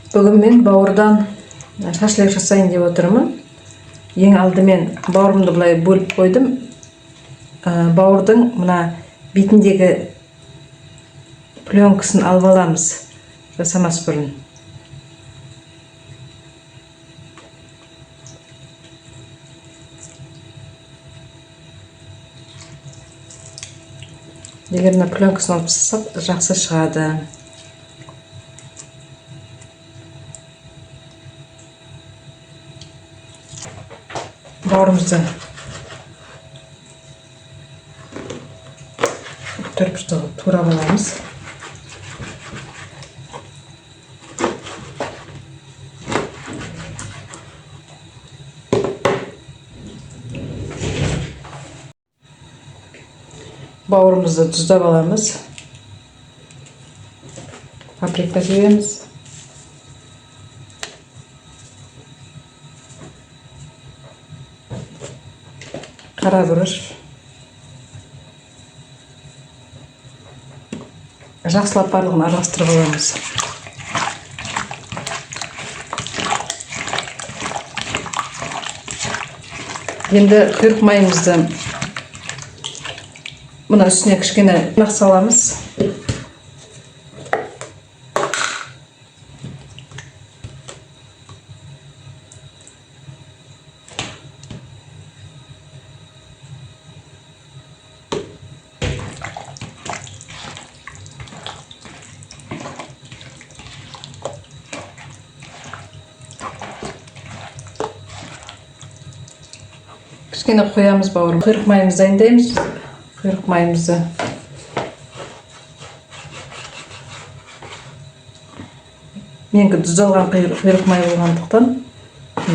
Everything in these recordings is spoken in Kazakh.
Бүгін мен бауырдан шашлык жасайын деп отырмын. Ең алдымен бауырымды былай бөліп қойдым. Бауырдың мына бетіндегі пленкасын алып аламыз, жасамас бұрын. Егер мына пленкасын алып тастасақ, жақсы шығады. Бауырымызды төртбұрышты турап аламыз. Бауырымызды тұздап аламыз. Паприка жібереміз. Қара бұрыш. Жақсылап барлығын араластырып аламыз. Енді құйрық майымызды мына үстіне кішкене нақ саламыз. Кішкене қоямыз бауырым. Құйрық майымызды дайындаймыз. Құйрық майымызды менікі тұздалған құйрық май болғандықтан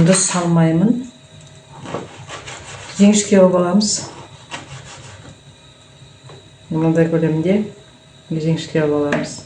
тұз салмаймын. Жіңішке алып аламыз. Мынадай көлемде жіңішке алып аламыз.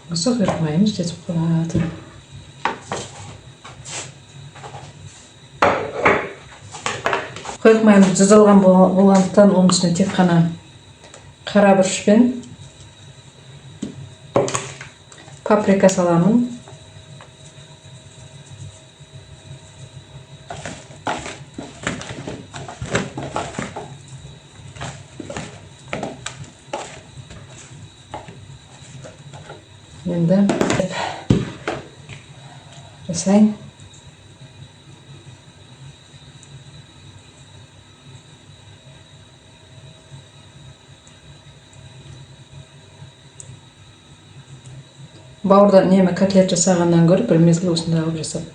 Осы құйрық майымыз жетіп қалады. Құйрық майымыз тұздалған болғандықтан оның үстіне тек қана қара бұрыш пен паприка саламын. Енді жасайын. Бауырдан немі котлет жасағаннан көріп, бір мезгіл осында алып жасап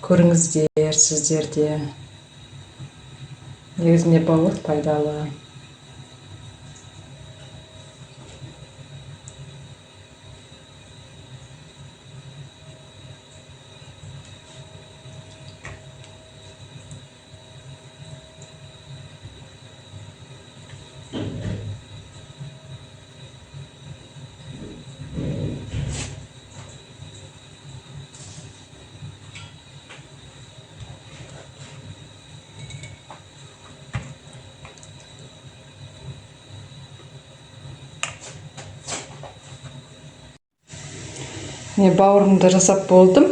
көріңіздер, сіздер де. Негізінде бауыр пайдалы. Мен бауырымды жасап болдым.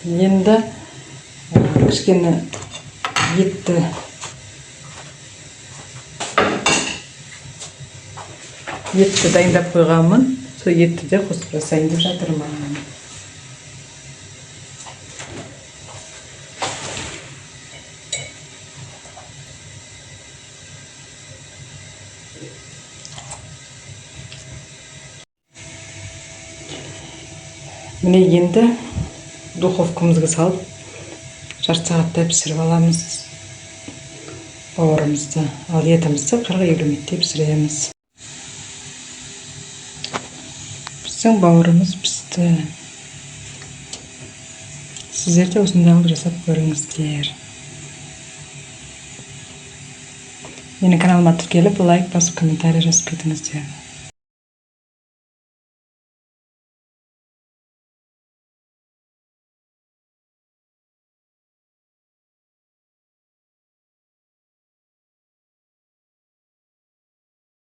Енді кішкене етті дайындап қойғанмын. сол етті де қосып жасайын деп жатырмын. Міне енді духовкамызға салып жарты сағаттай пісіріп аламыз бауырымызды. Ал етімізді 40-50 минутте пісіреміз. Біздің бауырымыз пісті. Сіздер де осындай жасап көріңіздер. Менің каналыма тіркеліп, лайк басып, комментарий жазып кетіңіздер.